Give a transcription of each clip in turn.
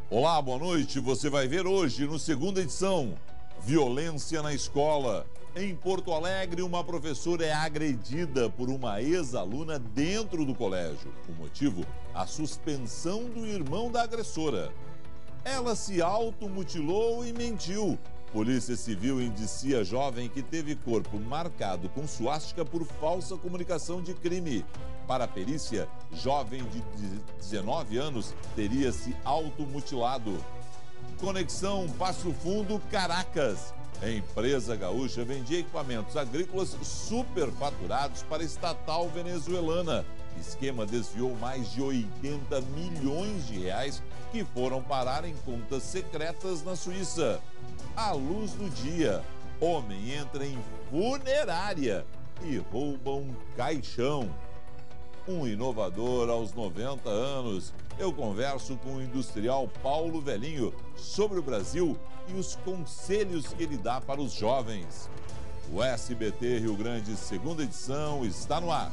Olá, boa noite. Você vai ver hoje, no segunda edição, violência na escola. Em Porto Alegre, uma professora é agredida por uma ex-aluna dentro do colégio. O motivo? A suspensão do irmão da agressora. Ela se automutilou e mentiu. Polícia Civil indicia jovem que teve corpo marcado com suástica por falsa comunicação de crime. Para a perícia, jovem de 19 anos teria se automutilado. Conexão Passo Fundo, Caracas. A empresa gaúcha vendia equipamentos agrícolas superfaturados para a estatal venezuelana. Esquema desviou mais de 80 milhões de reais que foram parar em contas secretas na Suíça. À luz do dia, homem entra em funerária e rouba um caixão. Um inovador aos 90 anos. Eu converso com o industrial Paulo Velhinho sobre o Brasil e os conselhos que ele dá para os jovens. O SBT Rio Grande, segunda edição, está no ar.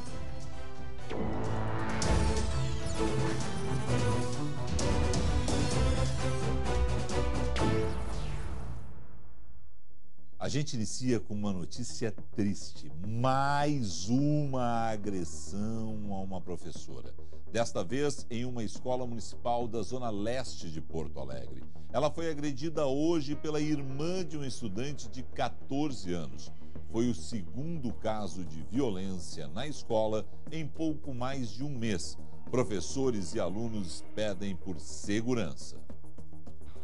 A gente inicia com uma notícia triste. Mais uma agressão a uma professora. Desta vez em uma escola municipal da zona leste de Porto Alegre. Ela foi agredida hoje pela irmã de um estudante de 14 anos. Foi o segundo caso de violência na escola em pouco mais de um mês. Professores e alunos pedem por segurança.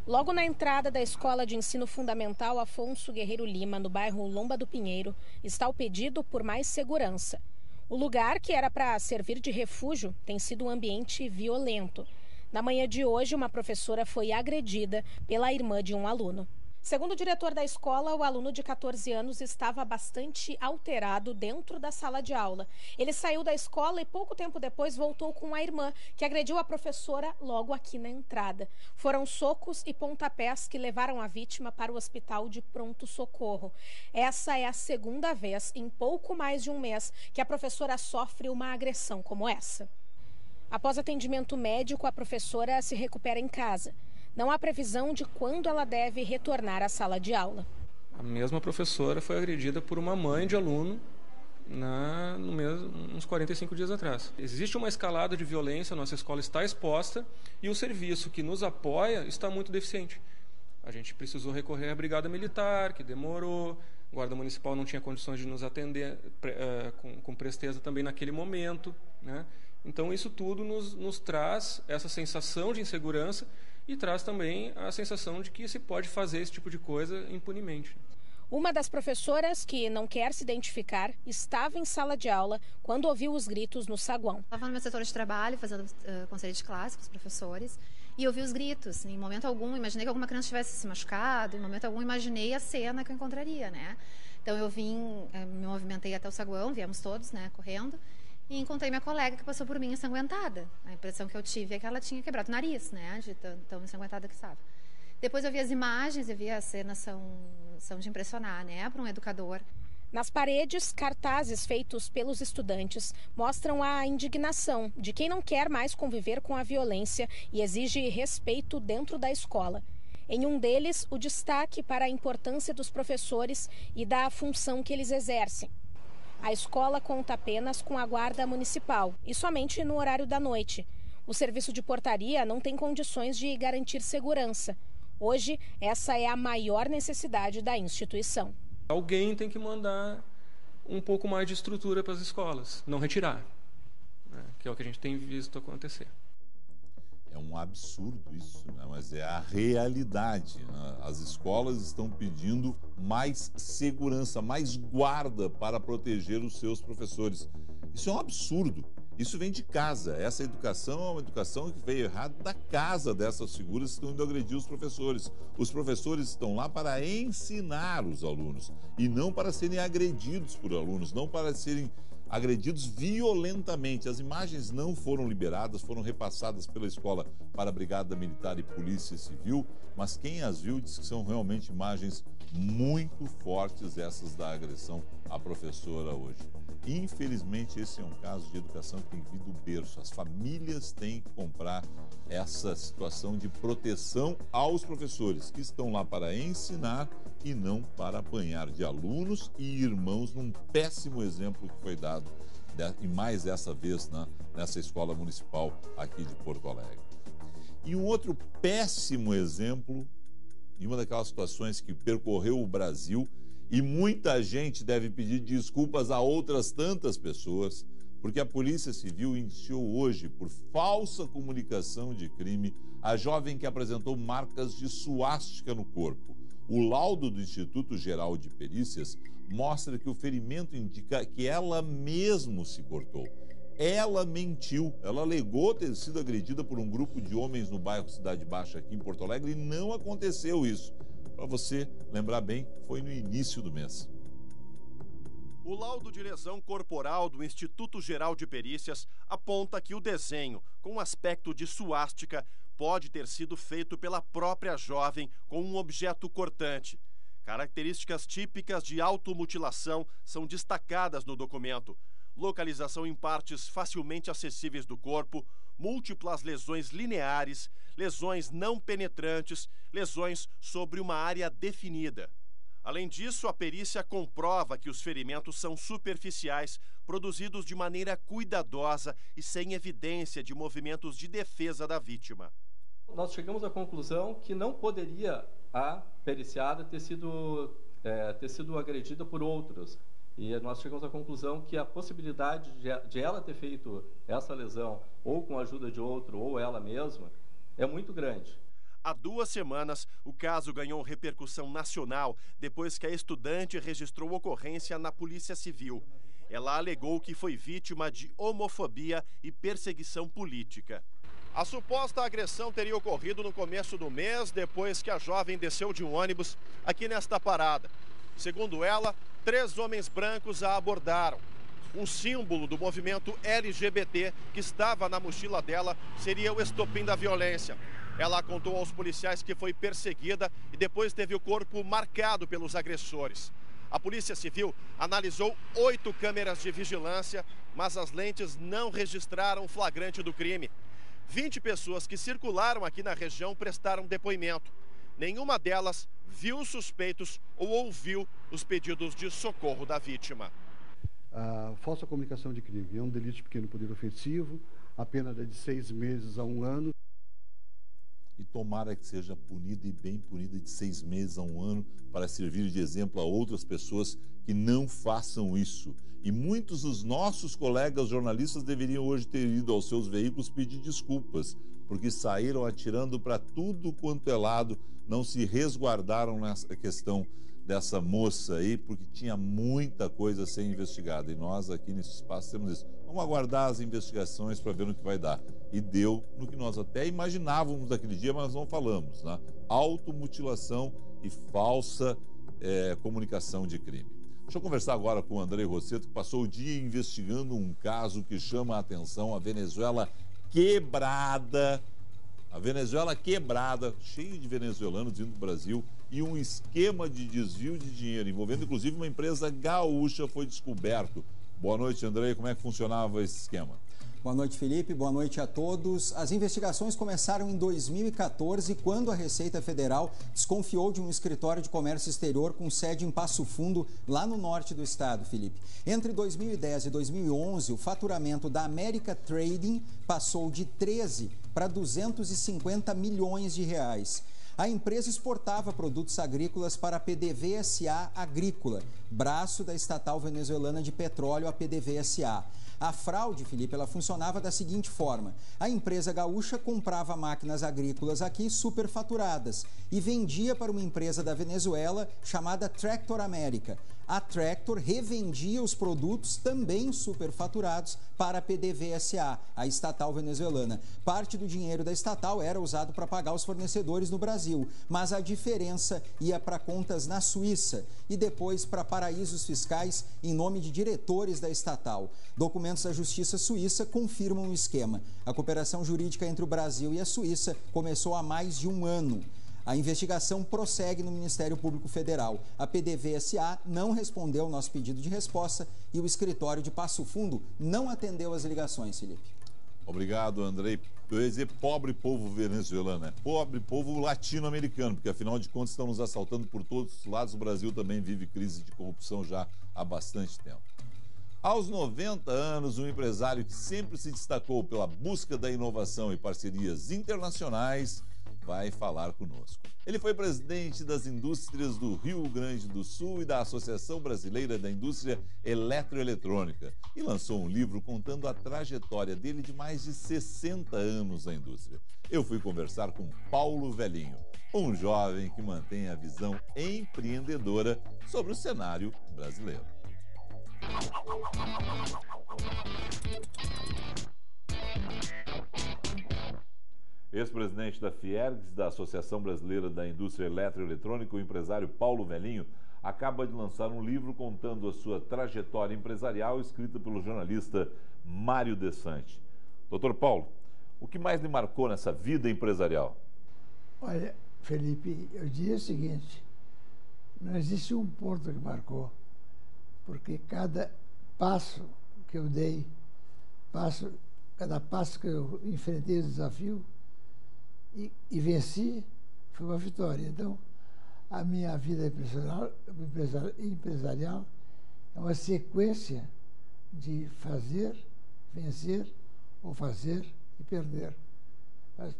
Logo na entrada da Escola de Ensino Fundamental Afonso Guerreiro Lima, no bairro Lomba do Pinheiro, está o pedido por mais segurança. O lugar, que era para servir de refúgio, tem sido um ambiente violento. Na manhã de hoje, uma professora foi agredida pela irmã de um aluno. Segundo o diretor da escola, o aluno de 14 anos estava bastante alterado dentro da sala de aula. Ele saiu da escola e pouco tempo depois voltou com a irmã, que agrediu a professora logo aqui na entrada. Foram socos e pontapés que levaram a vítima para o hospital de pronto-socorro. Essa é a segunda vez em pouco mais de um mês que a professora sofre uma agressão como essa. Após atendimento médico, a professora se recupera em casa. Não há previsão de quando ela deve retornar à sala de aula. A mesma professora foi agredida por uma mãe de aluno uns 45 dias atrás. Existe uma escalada de violência, nossa escola está exposta e o serviço que nos apoia está muito deficiente. A gente precisou recorrer à Brigada Militar, que demorou, a Guarda Municipal não tinha condições de nos atender com presteza também naquele momento, né? Então isso tudo nos traz essa sensação de insegurança e traz também a sensação de que se pode fazer esse tipo de coisa impunemente. Uma das professoras, que não quer se identificar, estava em sala de aula quando ouviu os gritos no saguão. Estava no meu setor de trabalho, fazendo conselho de classe com os professores, e ouvi os gritos. Em momento algum, imaginei que alguma criança tivesse se machucado, em momento algum, imaginei a cena que eu encontraria, né? Então eu me movimentei até o saguão, viemos todos, né, correndo, e encontrei minha colega que passou por mim ensanguentada. A impressão que eu tive é que ela tinha quebrado o nariz, né, de tão ensanguentada que estava. Depois eu vi as imagens, eu vi as cenas são de impressionar, né, para um educador. Nas paredes, cartazes feitos pelos estudantes mostram a indignação de quem não quer mais conviver com a violência e exige respeito dentro da escola. Em um deles, o destaque para a importância dos professores e da função que eles exercem. A escola conta apenas com a guarda municipal e somente no horário da noite. O serviço de portaria não tem condições de garantir segurança. Hoje, essa é a maior necessidade da instituição. Alguém tem que mandar um pouco mais de estrutura para as escolas, não retirar, né, que é o que a gente tem visto acontecer. É um absurdo isso, né? Mas é a realidade, né? As escolas estão pedindo mais segurança, mais guarda para proteger os seus professores. Isso é um absurdo. Isso vem de casa. Essa educação é uma educação que veio errada da casa dessas figuras que estão indo agredir os professores. Os professores estão lá para ensinar os alunos e não para serem agredidos por alunos, não para serem agredidos violentamente. As imagens não foram liberadas, foram repassadas pela escola para a Brigada Militar e Polícia Civil, mas quem as viu diz que são realmente imagens muito fortes, essas da agressão à professora hoje. Infelizmente, esse é um caso de educação que tem vindo do berço. As famílias têm que comprar essa situação de proteção aos professores, que estão lá para ensinar e não para apanhar de alunos e irmãos, num péssimo exemplo que foi dado, e mais essa vez nessa escola municipal aqui de Porto Alegre. E um outro péssimo exemplo, em uma daquelas situações que percorreu o Brasil, e muita gente deve pedir desculpas a outras tantas pessoas, porque a Polícia Civil indiciou hoje, por falsa comunicação de crime, a jovem que apresentou marcas de suástica no corpo. O laudo do Instituto Geral de Perícias mostra que o ferimento indica que ela mesma se cortou. Ela mentiu, ela alegou ter sido agredida por um grupo de homens no bairro Cidade Baixa, aqui em Porto Alegre, e não aconteceu isso. Para você lembrar bem, foi no início do mês. O laudo de lesão corporal do Instituto Geral de Perícias aponta que o desenho, com aspecto de suástica, pode ter sido feito pela própria jovem com um objeto cortante. Características típicas de automutilação são destacadas no documento: localização em partes facilmente acessíveis do corpo, múltiplas lesões lineares, lesões não penetrantes, lesões sobre uma área definida. Além disso, a perícia comprova que os ferimentos são superficiais, produzidos de maneira cuidadosa e sem evidência de movimentos de defesa da vítima. Nós chegamos à conclusão que não poderia a periciada ter sido agredida por outros. E nós chegamos à conclusão que a possibilidade de ela ter feito essa lesão, ou com a ajuda de outro, ou ela mesma, é muito grande. Há 2 semanas, o caso ganhou repercussão nacional depois que a estudante registrou ocorrência na Polícia Civil. Ela alegou que foi vítima de homofobia e perseguição política. A suposta agressão teria ocorrido no começo do mês, depois que a jovem desceu de um ônibus aqui nesta parada. Segundo ela, 3 homens brancos a abordaram. Um símbolo do movimento LGBT que estava na mochila dela seria o estopim da violência. Ela contou aos policiais que foi perseguida e depois teve o corpo marcado pelos agressores. A Polícia Civil analisou 8 câmeras de vigilância, mas as lentes não registraram o flagrante do crime. 20 pessoas que circularam aqui na região prestaram depoimento. Nenhuma delas viu os suspeitos ou ouviu os pedidos de socorro da vítima. A falsa comunicação de crime é um delito de pequeno poder ofensivo, a pena é de 6 meses a 1 ano. E tomara que seja punida e bem punida de 6 meses a 1 ano, para servir de exemplo a outras pessoas que não façam isso. E muitos dos nossos colegas jornalistas deveriam hoje ter ido aos seus veículos pedir desculpas, porque saíram atirando para tudo quanto é lado, não se resguardaram nessa questão dessa moça aí, porque tinha muita coisa a ser investigada. E nós aqui nesse espaço temos isso. Vamos aguardar as investigações para ver no que vai dar. E deu no que nós até imaginávamos naquele dia, mas não falamos, né? Automutilação e falsa comunicação de crime. Deixa eu conversar agora com o Andrei Rosseto, que passou o dia investigando um caso que chama a atenção: a Venezuela quebrada. A Venezuela quebrada, cheio de venezuelanos vindo do Brasil, e um esquema de desvio de dinheiro, envolvendo inclusive uma empresa gaúcha, foi descoberto. Boa noite, Andrei. Como é que funcionava esse esquema? Boa noite, Felipe. Boa noite a todos. As investigações começaram em 2014, quando a Receita Federal desconfiou de um escritório de comércio exterior com sede em Passo Fundo, lá no norte do estado, Felipe. Entre 2010 e 2011, o faturamento da América Trading passou de 13 para 250 milhões de reais. A empresa exportava produtos agrícolas para a PDVSA Agrícola, braço da estatal venezuelana de petróleo, a PDVSA. A fraude, Felipe, ela funcionava da seguinte forma: a empresa gaúcha comprava máquinas agrícolas aqui superfaturadas e vendia para uma empresa da Venezuela chamada Tractor América. A Tractor revendia os produtos também superfaturados para a PDVSA, a estatal venezuelana. Parte do dinheiro da estatal era usado para pagar os fornecedores no Brasil, mas a diferença ia para contas na Suíça e depois para paraísos fiscais em nome de diretores da estatal. Documentos da Justiça Suíça confirmam o esquema. A cooperação jurídica entre o Brasil e a Suíça começou há mais de um ano. A investigação prossegue no Ministério Público Federal. A PDV-SA não respondeu ao nosso pedido de resposta e o escritório de Passo Fundo não atendeu as ligações, Felipe. Obrigado, Andrei. Eu ia dizer pobre povo venezuelano, né? Pobre povo latino-americano, porque afinal de contas estão nos assaltando por todos os lados. O Brasil também vive crise de corrupção já há bastante tempo. Aos 90 anos, um empresário que sempre se destacou pela busca da inovação e parcerias internacionais vai falar conosco. Ele foi presidente das indústrias do Rio Grande do Sul e da Associação Brasileira da Indústria Eletroeletrônica e lançou um livro contando a trajetória dele de mais de 60 anos na indústria. Eu fui conversar com Paulo Velhinho, um jovem que mantém a visão empreendedora sobre o cenário brasileiro. Ex-presidente da Fiergs, da Associação Brasileira da Indústria Eletroeletrônica, o empresário Paulo Velhinho, acaba de lançar um livro contando a sua trajetória empresarial, escrita pelo jornalista Mário Desante. Doutor Paulo, o que mais lhe marcou nessa vida empresarial? Olha, Felipe, eu diria o seguinte, não existe um ponto que marcou, porque cada passo que eu dei, cada passo que eu enfrentei o desafio, e venci, foi uma vitória. Então, a minha vida empresarial é uma sequência de fazer, vencer, ou fazer e perder. Mas,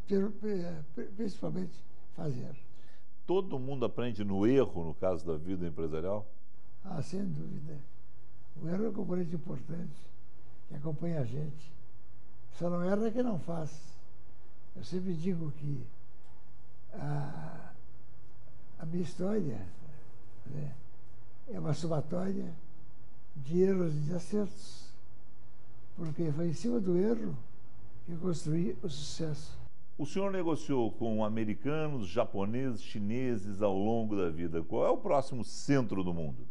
principalmente, fazer. Todo mundo aprende no erro, no caso da vida empresarial? Ah, sem dúvida. O erro é um componente importante que acompanha a gente. Só não erra quem não faz. Eu sempre digo que a minha história, né, é uma somatória de erros e de acertos, porque foi em cima do erro que eu construí o sucesso. O senhor negociou com americanos, japoneses, chineses ao longo da vida. Qual é o próximo centro do mundo?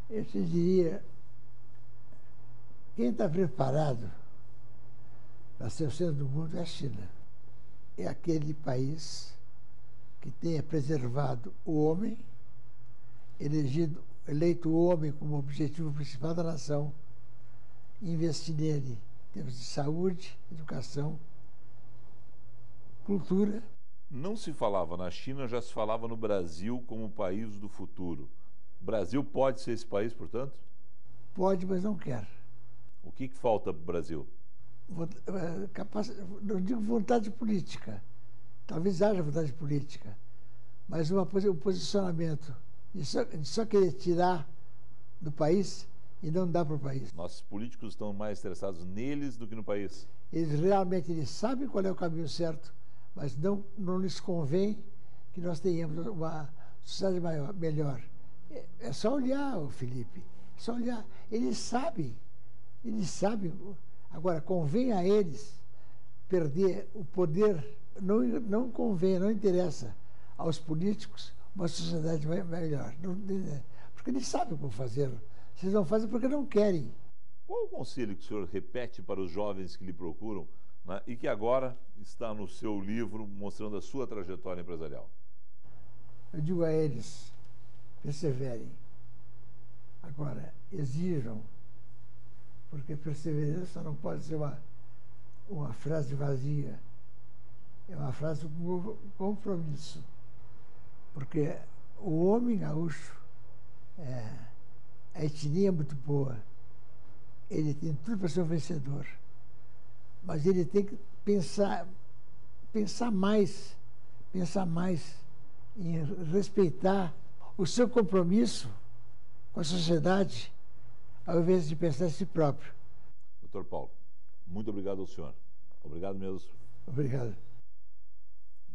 Eu te diria, quem está preparado para ser o centro do mundo é a China. É aquele país que tenha preservado o homem, eleito o homem como objetivo principal da nação, investir nele em termos de saúde, educação, cultura. Não se falava na China, já se falava no Brasil como o país do futuro. O Brasil pode ser esse país, portanto? Pode, mas não quer. O que falta para o Brasil? Não digo vontade política, talvez haja vontade política, mas um posicionamento de só querer tirar do país e não dar para o país. Nossos políticos estão mais interessados neles do que no país. Eles realmente sabem qual é o caminho certo, mas não lhes convém que nós tenhamos uma sociedade melhor. É só olhar, Felipe, é só olhar. Eles sabem. Agora, convém a eles perder o poder, não convém, não interessa aos políticos uma sociedade melhor. Porque eles sabem como fazer. Vocês não fazem porque não querem. Qual o conselho que o senhor repete para os jovens que lhe procuram, né, e que agora está no seu livro mostrando a sua trajetória empresarial? Eu digo a eles, perseverem. Agora, exijam. Porque perseverança não pode ser uma frase vazia, é uma frase com compromisso. Porque o homem gaúcho, a etnia é muito boa, ele tem tudo para ser um vencedor, mas ele tem que pensar mais em respeitar o seu compromisso com a sociedade, ao invés de pensar em si próprio. Doutor Paulo, muito obrigado ao senhor. Obrigado mesmo. Obrigado.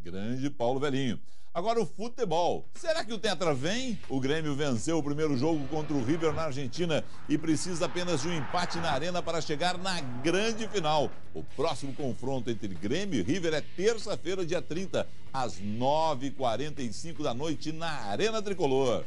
Grande Paulo Velhinho. Agora o futebol. Será que o Tetra vem? O Grêmio venceu o primeiro jogo contra o River na Argentina e precisa apenas de um empate na Arena para chegar na grande final. O próximo confronto entre Grêmio e River é terça-feira, dia 30, às 9h45 da noite, na Arena Tricolor.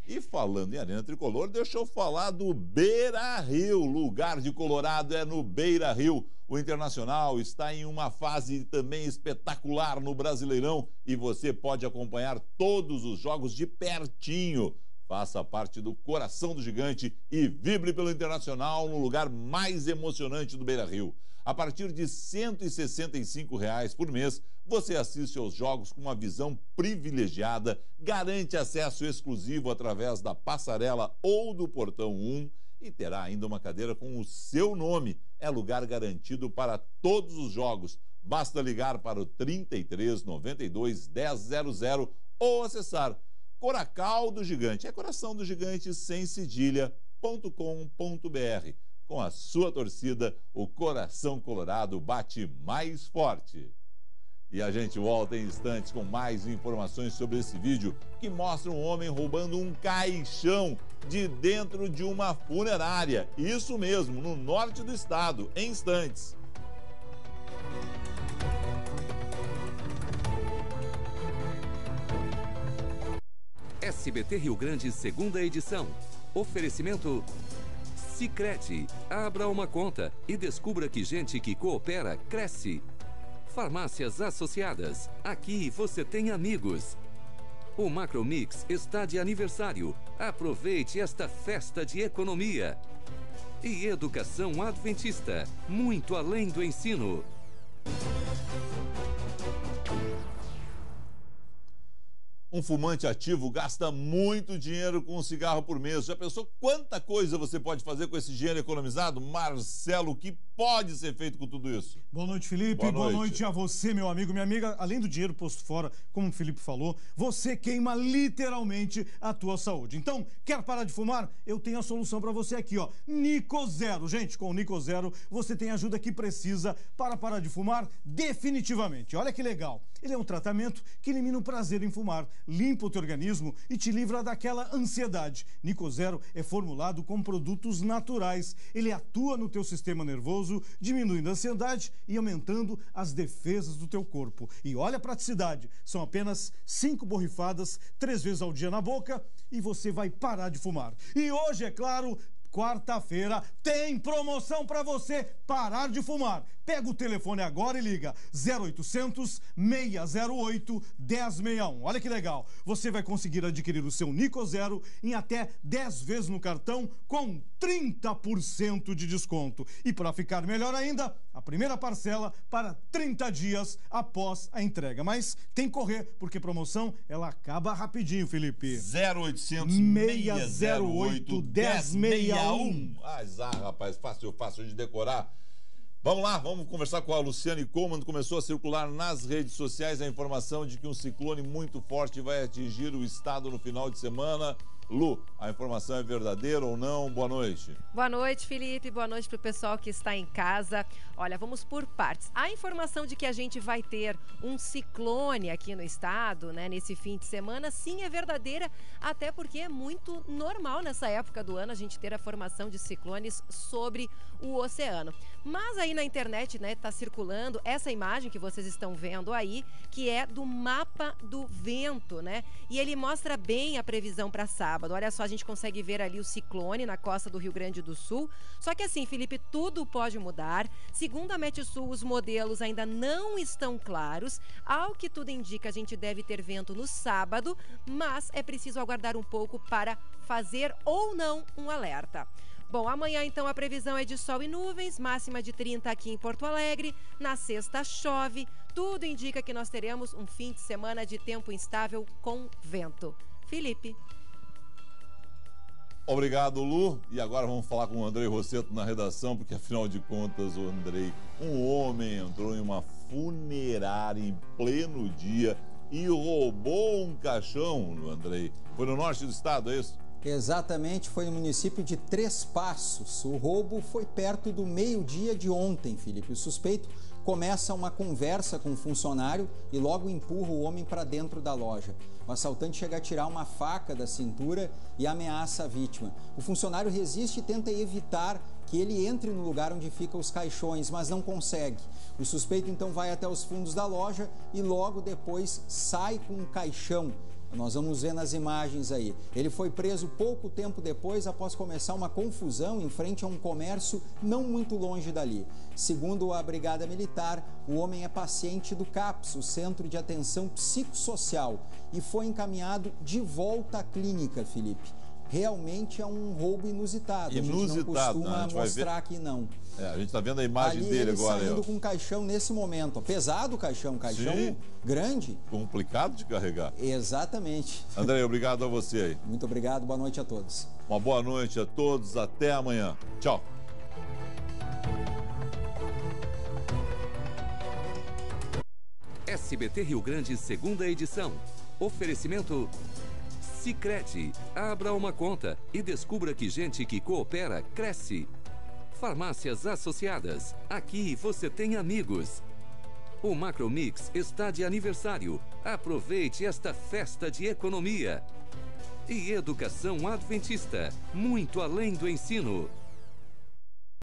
E falando em Arena Tricolor, deixa eu falar do Beira-Rio. Lugar de Colorado é no Beira-Rio. O Internacional está em uma fase também espetacular no Brasileirão e você pode acompanhar todos os jogos de pertinho. Faça parte do coração do gigante e vibre pelo Internacional no lugar mais emocionante do Beira-Rio. A partir de R$ 165 por mês, você assiste aos jogos com uma visão privilegiada, garante acesso exclusivo através da passarela ou do portão 1 e terá ainda uma cadeira com o seu nome. É lugar garantido para todos os jogos. Basta ligar para o 33 92 1000 ou acessar Coracal do Gigante, é coração do gigante sem cedilha.com.br. Com a sua torcida, o coração colorado bate mais forte. E a gente volta em instantes com mais informações sobre esse vídeo que mostra um homem roubando um caixão de dentro de uma funerária. Isso mesmo, no norte do estado, em instantes. SBT Rio Grande, segunda edição. Oferecimento Sicredi. Abra uma conta e descubra que gente que coopera, cresce. Farmácias Associadas. Aqui você tem amigos. O Macromix está de aniversário. Aproveite esta festa de economia. E Educação Adventista. Muito além do ensino. Um fumante ativo gasta muito dinheiro com um cigarro por mês. Já pensou quanta coisa você pode fazer com esse dinheiro economizado? Marcelo, o que pode ser feito com tudo isso? Boa noite, Felipe. Boa noite a você, meu amigo, minha amiga. Além do dinheiro posto fora, como o Felipe falou, você queima literalmente a tua saúde. Então, quer parar de fumar? Eu tenho a solução para você aqui, ó. Nicozero. Gente, com o Nicozero, você tem a ajuda que precisa para parar de fumar definitivamente. Olha que legal. Ele é um tratamento que elimina o prazer em fumar, limpa o teu organismo e te livra daquela ansiedade. Nicozero é formulado com produtos naturais. Ele atua no teu sistema nervoso, diminuindo a ansiedade e aumentando as defesas do teu corpo. E olha a praticidade, são apenas 5 borrifadas, 3 vezes ao dia na boca e você vai parar de fumar. E hoje, é claro, quarta-feira, tem promoção para você parar de fumar. Pega o telefone agora e liga 0800 608 1061. Olha que legal. Você vai conseguir adquirir o seu Nicozero em até 10 vezes no cartão com 30% de desconto. E para ficar melhor ainda, a primeira parcela para 30 dias após a entrega. Mas tem que correr, porque promoção ela acaba rapidinho, Felipe. 0800 608 1061. Azar, rapaz, fácil de decorar. Vamos lá, vamos conversar com a Luciane Coman. Começou a circular nas redes sociais a informação de que um ciclone muito forte vai atingir o estado no final de semana. Lu, a informação é verdadeira ou não? Boa noite. Boa noite, Felipe. Boa noite para o pessoal que está em casa. Olha, vamos por partes. A informação de que a gente vai ter um ciclone aqui no estado, né, nesse fim de semana, sim, é verdadeira, até porque é muito normal nessa época do ano a gente ter a formação de ciclones sobre o oceano. Mas aí na internet, né, tá circulando essa imagem que vocês estão vendo aí, que é do mapa do vento, né? E ele mostra bem a previsão para sábado. Olha só, a gente consegue ver ali o ciclone na costa do Rio Grande do Sul. Só que assim, Felipe, tudo pode mudar. Segundo a Metsul, os modelos ainda não estão claros. Ao que tudo indica, a gente deve ter vento no sábado, mas é preciso aguardar um pouco para fazer ou não um alerta. Bom, amanhã então a previsão é de sol e nuvens, máxima de 30 aqui em Porto Alegre. Na sexta chove. Tudo indica que nós teremos um fim de semana de tempo instável com vento. Felipe. Obrigado, Lu. E agora vamos falar com o Andrei Rosseto na redação, porque afinal de contas, o Andrei, um homem entrou em uma funerária em pleno dia e roubou um caixão, Andrei. Foi no norte do estado, é isso? Exatamente, foi no município de Três Passos. O roubo foi perto do meio-dia de ontem, Felipe. O suspeito começa uma conversa com o funcionário e logo empurra o homem para dentro da loja. O assaltante chega a tirar uma faca da cintura e ameaça a vítima. O funcionário resiste e tenta evitar que ele entre no lugar onde ficam os caixões, mas não consegue. O suspeito então vai até os fundos da loja e logo depois sai com um caixão. Nós vamos ver nas imagens aí. Ele foi preso pouco tempo depois, após começar uma confusão em frente a um comércio não muito longe dali. Segundo a Brigada Militar, o homem é paciente do CAPS, o Centro de Atenção Psicossocial, e foi encaminhado de volta à clínica, Felipe. Realmente é um roubo inusitado. Inusitado, a gente não costuma mostrar aqui, não. A gente está vendo a imagem dele agora. Saindo com um caixão nesse momento. Pesado o caixão, Sim. Grande. Complicado de carregar. Exatamente. André, obrigado a você aí. Muito obrigado, boa noite a todos. Uma boa noite a todos, até amanhã. Tchau. SBT Rio Grande, segunda edição. Oferecimento Sicredi. Abra uma conta e descubra que gente que coopera, cresce. Farmácias Associadas. Aqui você tem amigos. O Macromix está de aniversário. Aproveite esta festa de economia. E Educação Adventista. Muito além do ensino.